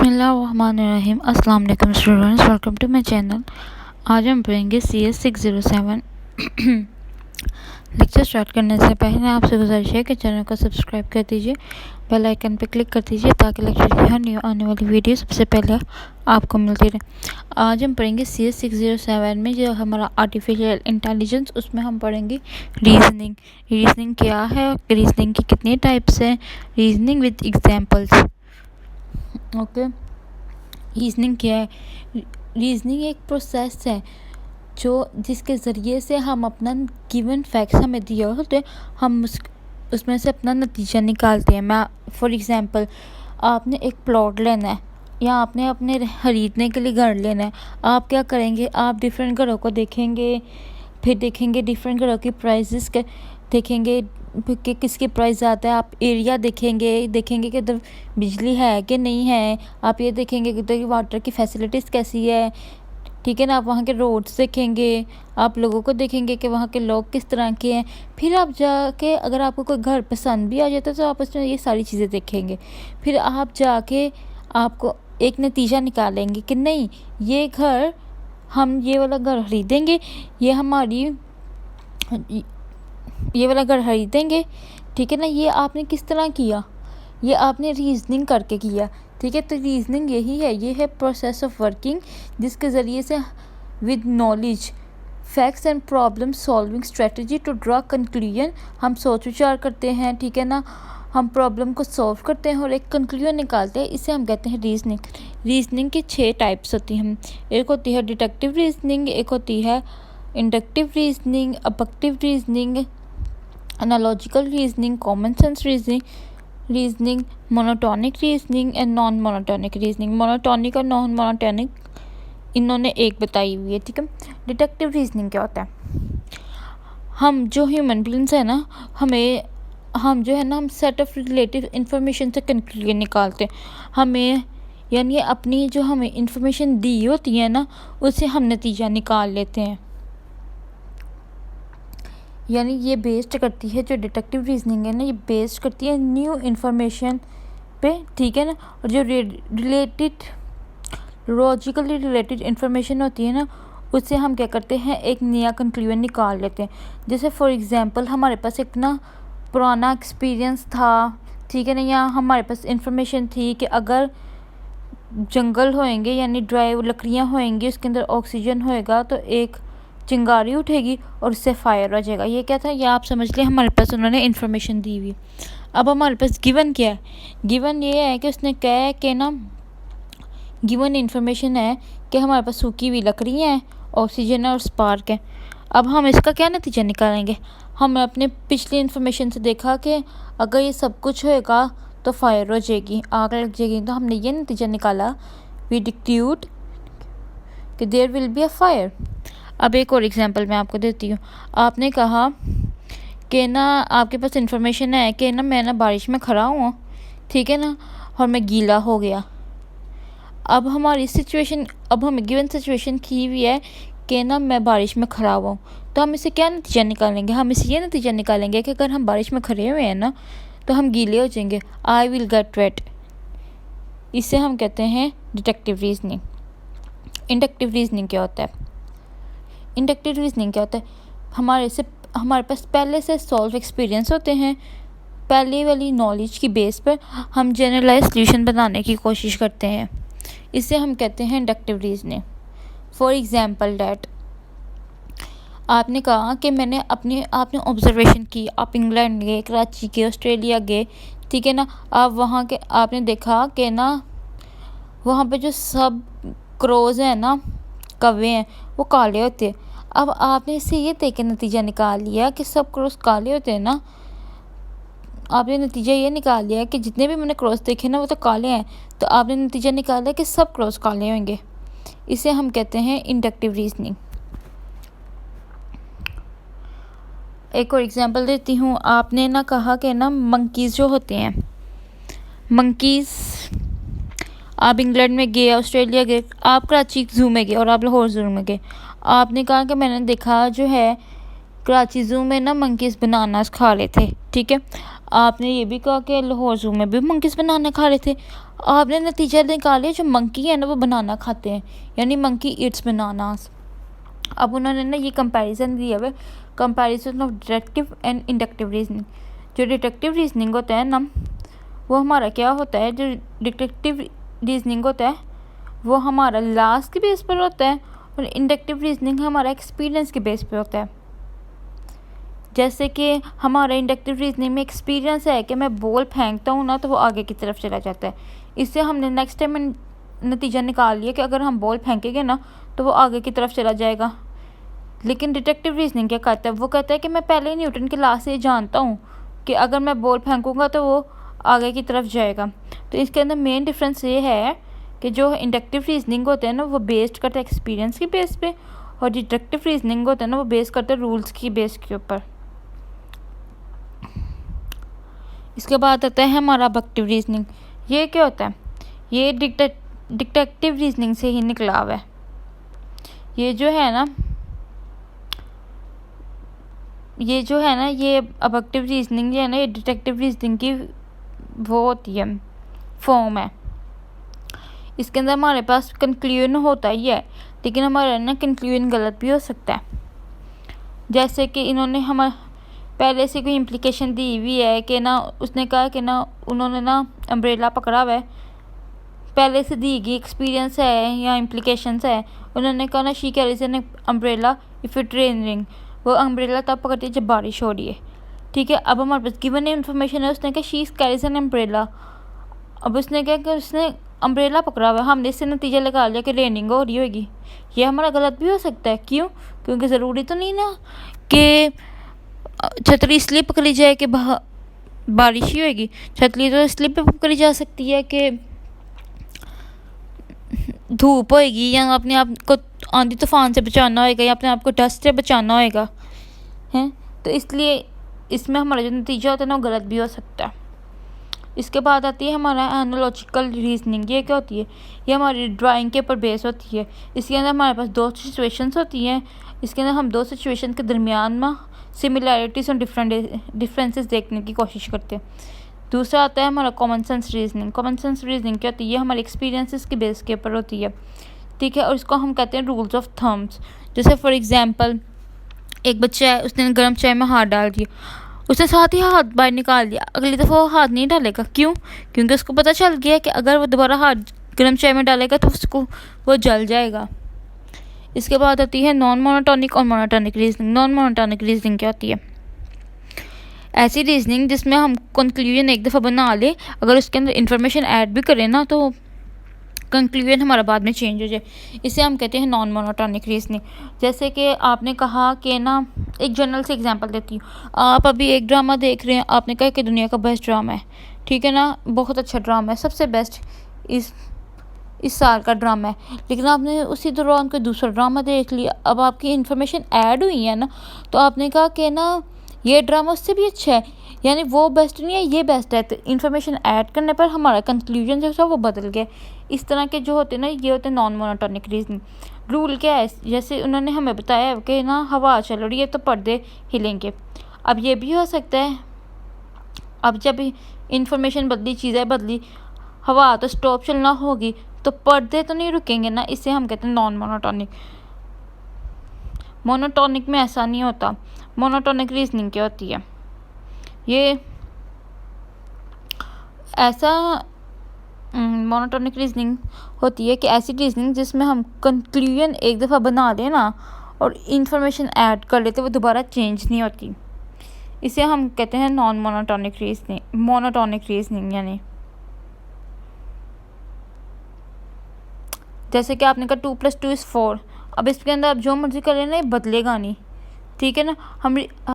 बिस्मिल्लाहिर्रहमानिर्रहीम। अस्सलाम वालेकुम students, welcome to my channel. आज हम पढ़ेंगे CS 607। लेक्चर स्टार्ट करने से पहले आपसे गुजारिश है कि चैनल को सब्सक्राइब कर दीजिए, बेल आइकन पर क्लिक कर दीजिए ताकि लेक्चर की हर न्यू आने वाली वीडियो सबसे पहले आपको मिलती रहे। आज हम पढ़ेंगे CS 607 में जो हमारा आर्टिफिशियल इंटेलिजेंस, उसमें हम पढ़ेंगे रीजनिंग। रीजनिंग क्या है, रीजनिंग की कितने टाइप्स हैं, reasoning with examples. Okay, reasoning क्या है? रीजनिंग एक प्रोसेस है जो जिसके ज़रिए से हम अपना गिवन फैक्ट्स हमें दिए होते हैं, हम उसमें से अपना नतीजा निकालते हैं। मैं फॉर एग्जांपल, आपने एक प्लॉट लेना है या आपने अपने ख़रीदने के लिए घर लेना है। आप क्या करेंगे? आप डिफरेंट घरों को देखेंगे, फिर देखेंगे डिफरेंट घरों की प्राइसेस के देखेंगे कि किसकी प्राइस ज़्यादा है। आप एरिया देखेंगे कि उधर बिजली है कि नहीं है। आप ये देखेंगे कि उधर की वाटर की फैसिलिटीज़ कैसी है, ठीक है ना। आप वहाँ के रोड्स देखेंगे, आप लोगों को देखेंगे कि वहाँ के लोग किस तरह के हैं। फिर आप जाके अगर आपको कोई घर पसंद भी आ जाता है तो आप उसमें ये सारी चीज़ें देखेंगे। फिर आप जाके आपको एक नतीजा निकालेंगे कि नहीं, ये घर हम ये वाला घर खरीदेंगे, ये वाला घर खरीदेंगे, ठीक है ना। ये आपने किस तरह किया? ये आपने रीजनिंग करके किया, ठीक है। तो रीजनिंग यही है, ये है प्रोसेस ऑफ वर्किंग, जिसके ज़रिए से with knowledge facts and problem solving strategy to draw conclusion, हम सोच विचार करते हैं, ठीक है ना। हम प्रॉब्लम को सॉल्व करते हैं और एक कंक्लूजन निकालते हैं, इसे हम कहते हैं रीजनिंग। रीजनिंग की 6 टाइप्स होती हैं। एक होती है डिडक्टिव रीजनिंग, एक होती है inductive reasoning, abductive reasoning, analogical reasoning, common sense reasoning, monotonic reasoning and non monotonic reasoning. Monotonic और नॉन मोनोटोनिक इन्होंने एक बताई हुई है, ठीक है। डिडक्टिव रीजनिंग क्या होता है? हम जो ह्यूमन बीइंग्स है ना, हम सेट ऑफ रिलेटिव इंफॉर्मेशन से कंक्लूजन निकालते हैं। हमें यानी अपनी जो हमें इंफॉर्मेशन दी होती है ना, उससे हम नतीजा निकाल लेते हैं। यानी ये बेस्ड करती है, जो डिडक्टिव रीजनिंग है ना, ये बेस्ड करती है न्यू इन्फॉर्मेशन पे, ठीक है ना। और जो लॉजिकली रिलेटेड इन्फॉर्मेशन होती है ना, उससे हम क्या करते हैं, एक नया कंक्लूजन निकाल लेते हैं। जैसे फॉर एग्जांपल, हमारे पास एक ना पुराना एक्सपीरियंस था, ठीक है ना, या हमारे पास इंफॉर्मेशन थी कि अगर जंगल होएंगे यानी ड्राई लकड़ियाँ होएंगी, उसके अंदर ऑक्सीजन होएगा तो एक चिंगारी उठेगी और उससे फायर हो जाएगा। ये क्या था? ये आप समझ लें हमारे पास उन्होंने इन्फॉर्मेशन दी हुई। अब हमारे पास गिवन क्या है? गिवन ये है कि उसने कहा है कि ना, गिवन इन्फॉर्मेशन है कि हमारे पास सूखी हुई लकड़ियाँ हैं, ऑक्सीजन है और स्पार्क है। अब हम इसका क्या नतीजा निकालेंगे? हम अपने पिछली इन्फॉर्मेशन से देखा कि अगर ये सब कुछ होएगा तो फायर हो जाएगी, आग लग जाएगी। तो हमने ये नतीजा निकाला, वी डिक्ट्यूट कि there will be a fire. अब एक और एग्जांपल मैं आपको देती हूँ। आपने कहा कि ना, आपके पास इंफॉर्मेशन है कि ना मैं ना बारिश में खड़ा हूँ, ठीक है ना, और मैं गीला हो गया। अब हमें गिवन सिचुएशन की हुई है कि ना मैं बारिश में खड़ा हुआ हूँ। तो हम इसे क्या नतीजा निकालेंगे? हम इसे ये नतीजा निकालेंगे कि अगर हम बारिश में खड़े हुए हैं ना, तो हम गीले हो जाएंगे, आई विल गेट वेट। इसे हम कहते हैं डिडक्टिव रीजनिंग। इंडक्टिव रीजनिंग क्या होता है? इंडक्टिव रीजनिंग क्या होता है? हमारे पास पहले से सॉल्व एक्सपीरियंस होते हैं, पहले वाली नॉलेज की बेस पर हम जनरलाइज सॉल्यूशन बनाने की कोशिश करते हैं, इसे हम कहते हैं inductive reasoning. For example that, आपने कहा कि आपने ऑब्जर्वेशन की, आप इंग्लैंड गए, कराची गए, ऑस्ट्रेलिया गए, ठीक है ना। आप वहाँ के आपने देखा कि ना वहाँ पे जो सब क्रोज हैं ना, कौवे हैं, वो काले होते हैं। अब आपने इससे ये देख के नतीजा निकाल लिया कि सब क्रोज काले होते हैं ना। आपने नतीजा ये निकाल लिया कि जितने भी मैंने क्रॉस देखे ना वो तो काले हैं, तो आपने नतीजा निकाला कि सब क्रॉस काले होंगे। इसे हम कहते हैं इंडक्टिव रीजनिंग। एक और एग्जांपल देती हूँ। आपने ना कहा कि ना मंकीज़ जो होते हैं, मंकीज़, आप इंग्लैंड में गए, ऑस्ट्रेलिया गए, आप कराची ज़ू में गए और आप लाहौर ज़ू में गए। आपने कहा कि मैंने देखा जो है कराची ज़ू में ना मंकीज़ बनानास खा रहे थे, ठीक है। आपने ये भी कहा कि लाहौर ज़ू में भी मंकीज़ बनाना खा रहे थे। आपने नतीजा निकाल लिया जो मंकी है ना वो बनाना खाते हैं, यानी मंकी ईट्स बनानास। अब उन्होंने ना ये कंपैरिजन दिया हुआ है, comparison of deductive and inductive reasoning. जो डिडक्टिव रीजनिंग होता है ना वो हमारा क्या होता है, जो डिडक्टिव रीजनिंग होता है वो हमारा लास्ट के बेस पर होता है, और इंडक्टिव रीजनिंग हमारा एक्सपीरियंस के बेस पर होता है। जैसे कि हमारा इंडक्टिव रीजनिंग में एक्सपीरियंस है कि मैं बॉल फेंकता हूँ ना तो वो आगे की तरफ चला जाता है, इससे हमने नेक्स्ट टाइम नतीजा निकाल लिया कि अगर हम बॉल फेंकेंगे ना तो वो आगे की तरफ चला जाएगा। लेकिन डिडक्टिव रीजनिंग क्या कहता है, वो कहता है कि मैं पहले ही न्यूटन के लॉ से जानता हूँ कि अगर मैं बॉल फेंकूँगा तो वो आगे की तरफ जाएगा। तो इसके अंदर मेन डिफरेंस ये है कि जो इंडक्टिव रीजनिंग होते हैं ना वो बेस्ड करते हैं एक्सपीरियंस की बेस पे, और डिडक्टिव रीजनिंग होता है ना वो बेस करते हैं रूल्स की बेस के ऊपर। इसके बाद आता है हमारा अबडक्टिव रीजनिंग। ये क्या होता है, ये डिडक्टिव रीजनिंग से ही निकला हुआ है। ये जो है ना ये अबडक्टिव रीजनिंग जो है ना ये डिडक्टिव रीजनिंग की वो होती है, फॉर्म है। इसके अंदर हमारे पास कंक्लूजन होता ही है, लेकिन हमारा ना कंक्लूजन गलत भी हो सकता है। जैसे कि इन्होंने पहले से कोई इम्प्लीकेशन दी हुई है कि ना उसने कहा कि ना उन्होंने ना अम्ब्रेला पकड़ा हुआ है, पहले से दी गई एक्सपीरियंस है या इम्प्लीकेशंस है। उन्होंने कहा ना she carries an umbrella if it raining, वो अम्ब्रेला तब पकड़ती है जब बारिश हो रही है। ठीक है, अब हमारे पास गिवन इन्फॉर्मेशन है, उसने कहा शी कैरीज एन अम्ब्रेला। अब उसने कहा कि उसने अम्ब्रेला पकड़ा हुआ है, हमने इससे नतीजा लगा लिया कि रेनिंग हो रही होगी। ये हमारा गलत भी हो सकता है। क्यों? क्योंकि ज़रूरी तो नहीं ना कि छतरी इसलिए पकड़ी जाए कि बारिश ही होगी। छतरी तो इसलिए पकड़ी जा सकती है कि धूप होएगी, या अपने आप को आंधी तूफान से बचाना होएगा, या अपने आप को डस्ट से बचाना होएगा हैं। तो इसलिए इसमें हमारा जो नतीजा होता है ना वो गलत भी हो सकता है। इसके बाद आती है हमारा एनालॉजिकल रीजनिंग। ये क्या होती है, ये हमारी ड्राइंग के ऊपर बेस होती है। इसके अंदर हमारे पास दो सिचुएशंस होती हैं, इसके अंदर हम दो सिचुएशन के दरमियान में सिमिलैरिटीज़ और डिफरेंसेस देखने की कोशिश करते हैं। दूसरा आता है हमारा common sense reasoning. Common sense reasoning क्या होती है, ये हमारे एक्सपीरियंसेस के बेस के ऊपर होती है। ठीक है, और इसको हम कहते हैं रूल्स ऑफ थम्स। जैसे फॉर एग्जांपल एक बच्चा है, उसने गर्म चाय में हाथ डाल दिया, उसने साथ ही हाथ बाहर निकाल दिया, अगली दफ़ा वो हाथ नहीं डालेगा। क्यों? क्योंकि उसको पता चल गया कि अगर वो दोबारा हाथ गर्म चाय में डालेगा तो उसको वो जल जाएगा। इसके बाद आती है नॉन मोनोटोनिक और monotonic reasoning. Non monotonic reasoning क्या होती है, ऐसी रीजनिंग जिसमें हम कंक्लूजन एक दफ़ा बना ले, अगर उसके अंदर इंफॉर्मेशन ऐड भी करें ना तो कंक्लूजन हमारा बाद में चेंज हो जाए, इसे हम कहते हैं नॉन मोनोटोनिक रीजनिंग। जैसे कि आपने कहा कि ना, एक जनरल से एग्जांपल देती हूँ। आप अभी एक ड्रामा देख रहे हैं, आपने कहा कि दुनिया का बेस्ट ड्रामा है, ठीक है ना, बहुत अच्छा ड्रामा है, सबसे बेस्ट इस साल का ड्रामा है। लेकिन आपने उसी दौरान कोई दूसरा ड्रामा देख लिया, अब आपकी इन्फॉर्मेशन ऐड हुई है ना, तो आपने कहा कि ना ये ड्रामा उससे भी अच्छा है, यानी वो बेस्ट नहीं है ये बेस्ट है। तो इन्फॉर्मेशन ऐड करने पर हमारा कंक्लूजन जो है वो बदल गया। इस तरह के जो होते हैं ना ये होते हैं नॉन मोनोटोनिक रीजनिंग। रूल क्या है, जैसे उन्होंने हमें बताया कि ना हवा चल रही है तो पर्दे हिलेंगे। अब ये भी हो सकता है, अब जब इंफॉर्मेशन बदली, चीज़ें बदली, हवा तो स्टॉप चलना होगी तो पर्दे तो नहीं रुकेंगे ना, इसे हम कहते हैं नॉन मोनोटोनिक। मोनोटोनिक में ऐसा नहीं होता। मोनोटोनिक रीजनिंग क्या होती है, ये ऐसा मोनोटोनिक रीजनिंग होती है कि ऐसी रीजनिंग जिसमें हम कंक्लूजन एक दफ़ा बना दें ना और इंफॉर्मेशन ऐड कर लेते वो दोबारा चेंज नहीं होती, इसे हम कहते हैं non monotonic reasoning. Monotonic reasoning यानी जैसे कि आपने कहा 2 + 2 = 4, अब इसके अंदर आप जो मर्जी कर लेना ये बदलेगा नहीं, ठीक है ना। हम